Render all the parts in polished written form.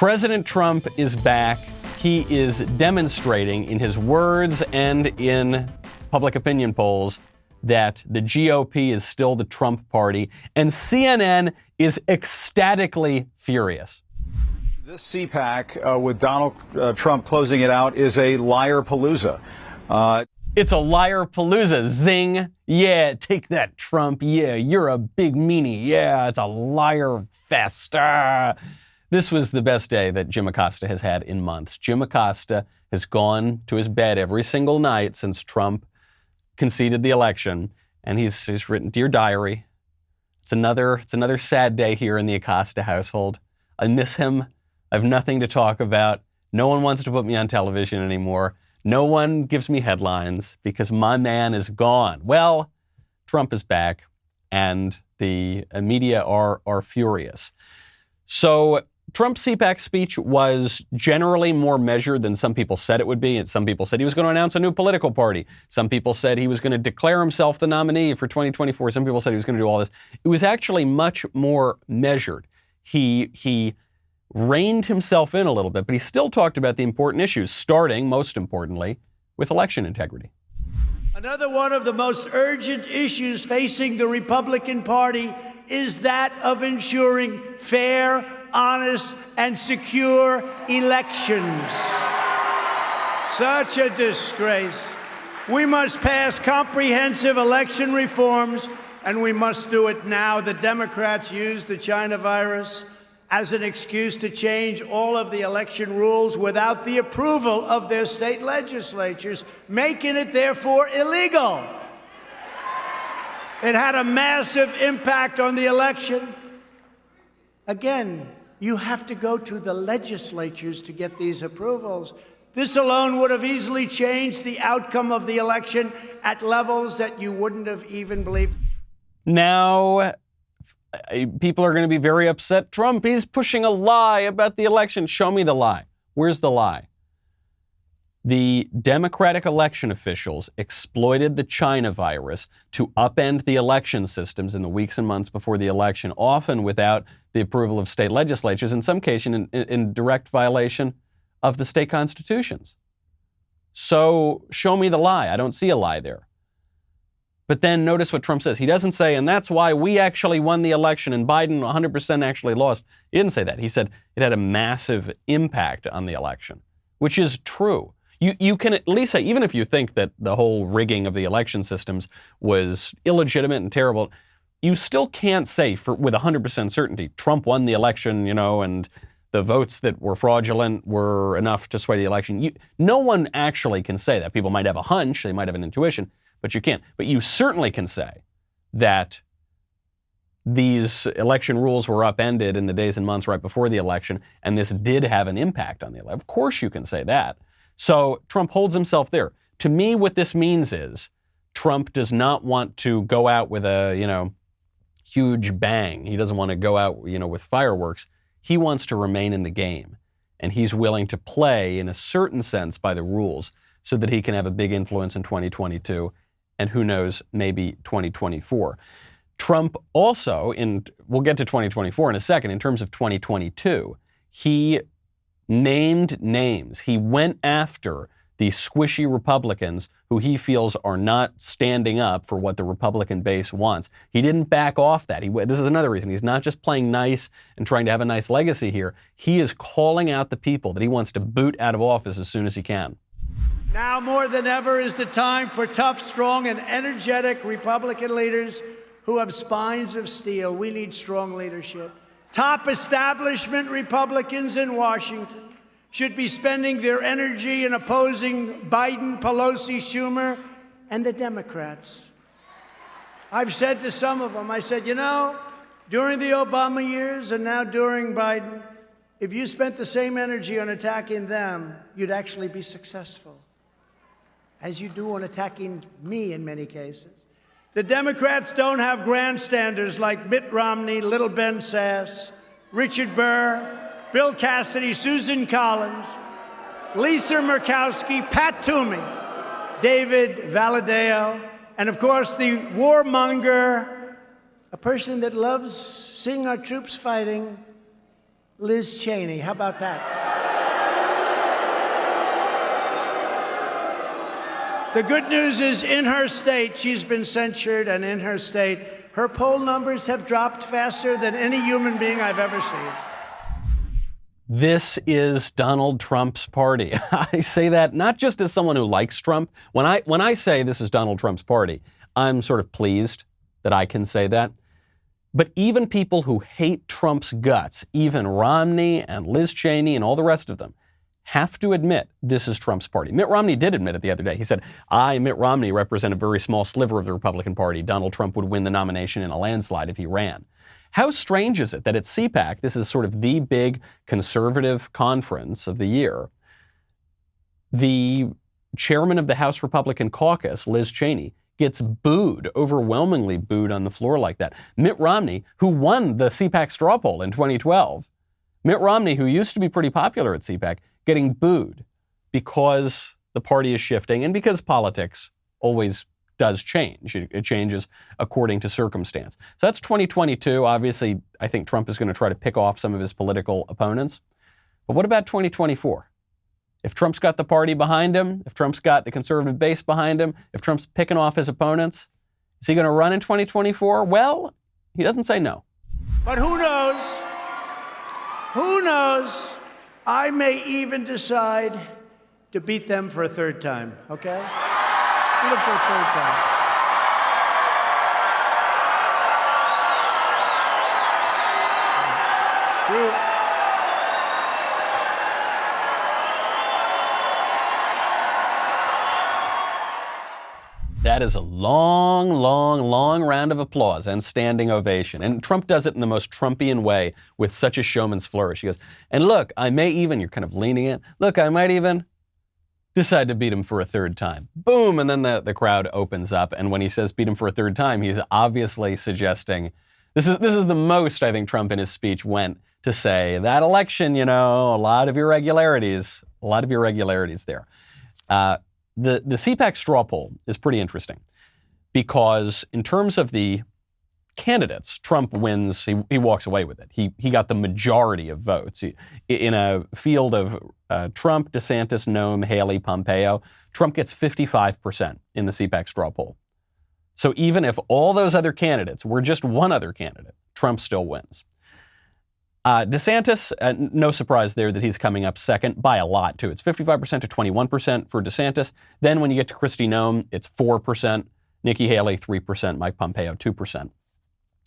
President Trump is back. He is demonstrating in his words and in public opinion polls that the GOP is still the Trump party, and CNN is ecstatically furious. This CPAC with Donald Trump closing it out is a liar-palooza. It's a liar-palooza. Zing. Yeah, take that, Trump. Yeah, you're a big meanie. Yeah, it's a liar fest. This was the best day that Jim Acosta has had in months. Jim Acosta has gone to his bed every single night since Trump conceded the election, and he's written, "Dear Diary, it's another sad day here in the Acosta household. I miss him. I have nothing to talk about. No one wants to put me on television anymore. No one gives me headlines because my man is gone." Well, Trump is back, and the media are furious. So Trump's CPAC speech was generally more measured than some people said it would be. And some people said he was going to announce a new political party. Some people said he was going to declare himself the nominee for 2024. Some people said he was going to do all this. It was actually much more measured. He reined himself in a little bit, but he still talked about the important issues, starting, most importantly, with election integrity. Another one of the most urgent issues facing the Republican Party is that of ensuring fair, honest, and secure elections. Such a disgrace. We must pass comprehensive election reforms, and we must do it now. The Democrats use the China virus as an excuse to change all of the election rules without the approval of their state legislatures, making it therefore illegal. It had a massive impact on the election. Again, you have to go to the legislatures to get these approvals. This alone would have easily changed the outcome of the election at levels that you wouldn't have even believed. Now, people are going to be very upset. Trump, he's pushing a lie about the election. Show me the lie. Where's the lie? The Democratic election officials exploited the China virus to upend the election systems in the weeks and months before the election, often without the approval of state legislatures, in some cases in direct violation of the state constitutions. So show me the lie. I don't see a lie there. But then notice what Trump says. He doesn't say, and that's why we actually won the election and Biden 100% actually lost. He didn't say that. He said it had a massive impact on the election, which is true. You can at least say, even if you think that the whole rigging of the election systems was illegitimate and terrible, you still can't say with 100% certainty, Trump won the election, and the votes that were fraudulent were enough to sway the election. No one actually can say that. People might have a hunch, they might have an intuition, but you can't. But you certainly can say that these election rules were upended in the days and months right before the election, and this did have an impact on the election. Of course you can say that. So Trump holds himself there. To me, what this means is Trump does not want to go out with a, huge bang. He doesn't want to go out, with fireworks. He wants to remain in the game, and he's willing to play in a certain sense by the rules so that he can have a big influence in 2022 and who knows, maybe 2024. Trump also, we'll get to 2024 in a second, in terms of 2022, he named names. He went after the squishy Republicans who he feels are not standing up for what the Republican base wants. He didn't back off that. This is another reason. He's not just playing nice and trying to have a nice legacy here. He is calling out the people that he wants to boot out of office as soon as he can. Now more than ever is the time for tough, strong, and energetic Republican leaders who have spines of steel. We need strong leadership. Top establishment Republicans in Washington should be spending their energy in opposing Biden, Pelosi, Schumer, and the Democrats. I've said to some of them, I said, during the Obama years and now during Biden, if you spent the same energy on attacking them, you'd actually be successful, as you do on attacking me in many cases. The Democrats don't have grandstanders like Mitt Romney, Little Ben Sass, Richard Burr, Bill Cassidy, Susan Collins, Lisa Murkowski, Pat Toomey, David Valadao, and of course the warmonger, a person that loves seeing our troops fighting, Liz Cheney. How about that? The good news is in her state, she's been censured, and in her state, her poll numbers have dropped faster than any human being I've ever seen. This is Donald Trump's party. I say that not just as someone who likes Trump. When I say this is Donald Trump's party, I'm sort of pleased that I can say that. But even people who hate Trump's guts, even Romney and Liz Cheney and all the rest of them, have to admit this is Trump's party. Mitt Romney did admit it the other day. He said, I, Mitt Romney, represent a very small sliver of the Republican Party. Donald Trump would win the nomination in a landslide if he ran. How strange is it that at CPAC, this is sort of the big conservative conference of the year, the chairman of the House Republican caucus, Liz Cheney, gets booed, overwhelmingly booed on the floor like that. Mitt Romney, who won the CPAC straw poll in 2012, Mitt Romney, who used to be pretty popular at CPAC, getting booed because the party is shifting and because politics always does change. It changes according to circumstance. So that's 2022. Obviously, I think Trump is going to try to pick off some of his political opponents. But what about 2024? If Trump's got the party behind him, if Trump's got the conservative base behind him, if Trump's picking off his opponents, is he going to run in 2024? Well, he doesn't say no. But who knows? Who knows? I may even decide to beat them for a third time, okay? Beat them for a third time. True. That is a long, long, long round of applause and standing ovation. And Trump does it in the most Trumpian way with such a showman's flourish. He goes, and look, I may even, you're kind of leaning in, look, I might even decide to beat him for a third time. Boom, and then the crowd opens up. And when he says beat him for a third time, he's obviously suggesting, this is the most I think Trump in his speech went to say, that election, a lot of irregularities there. The CPAC straw poll is pretty interesting because in terms of the candidates, Trump wins, he walks away with it. He got the majority of votes. In a field of Trump, DeSantis, Noem, Haley, Pompeo, Trump gets 55% in the CPAC straw poll. So even if all those other candidates were just one other candidate, Trump still wins. DeSantis, no surprise there that he's coming up second by a lot, too. It's 55% to 21% for DeSantis. Then when you get to Kristi Noem, it's 4%. Nikki Haley, 3%. Mike Pompeo, 2%.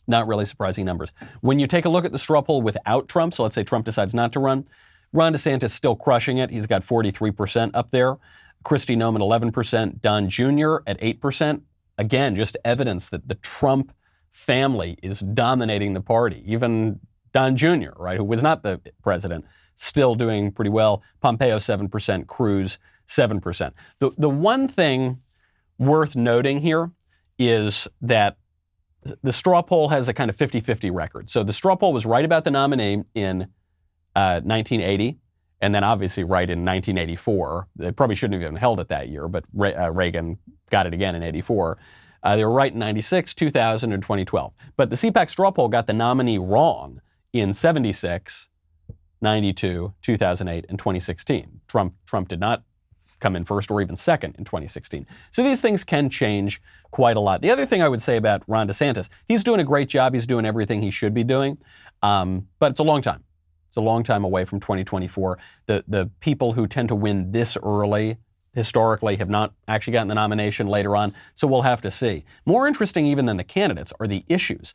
Not really surprising numbers. When you take a look at the straw poll without Trump, so let's say Trump decides not to run, Ron DeSantis still crushing it. He's got 43% up there. Kristi Noem at 11%. Don Jr. at 8%. Again, just evidence that the Trump family is dominating the party. Even Don Jr., right, who was not the president, still doing pretty well. Pompeo, 7%. Cruz, 7%. The one thing worth noting here is that the straw poll has a kind of 50-50 record. So the straw poll was right about the nominee in 1980, and then obviously right in 1984. They probably shouldn't have even held it that year, but Reagan got it again in 84. They were right in 96, 2000, and 2012. But the CPAC straw poll got the nominee wrong in 76, 92, 2008, and 2016. Trump did not come in first or even second in 2016. So these things can change quite a lot. The other thing I would say about Ron DeSantis, he's doing a great job. He's doing everything he should be doing. But it's a long time. It's a long time away from 2024. The people who tend to win this early historically have not actually gotten the nomination later on. So we'll have to see. More interesting even than the candidates are the issues.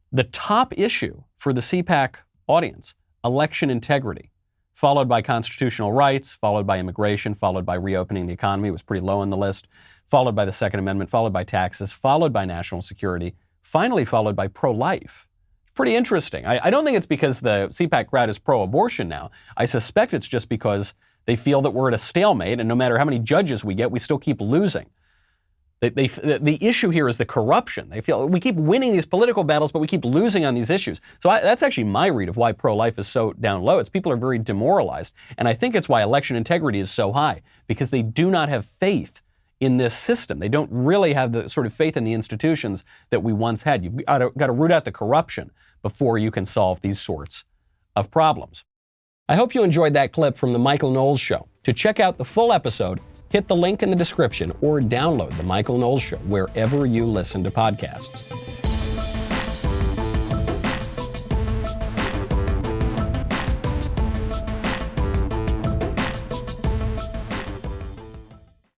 The top issue for the CPAC audience, election integrity, followed by constitutional rights, followed by immigration, followed by reopening the economy, was pretty low on the list, followed by the Second Amendment, followed by taxes, followed by national security, finally followed by pro-life. Pretty interesting. I don't think it's because the CPAC crowd is pro-abortion now. I suspect it's just because they feel that we're at a stalemate, and no matter how many judges we get, we still keep losing. The issue here is the corruption. They feel we keep winning these political battles, but we keep losing on these issues. So that's actually my read of why pro-life is so down low. It's people are very demoralized. And I think it's why election integrity is so high, because they do not have faith in this system. They don't really have the sort of faith in the institutions that we once had. You've got to root out the corruption before you can solve these sorts of problems. I hope you enjoyed that clip from The Michael Knowles Show. To check out the full episode, hit the link in the description or download The Michael Knowles Show wherever you listen to podcasts.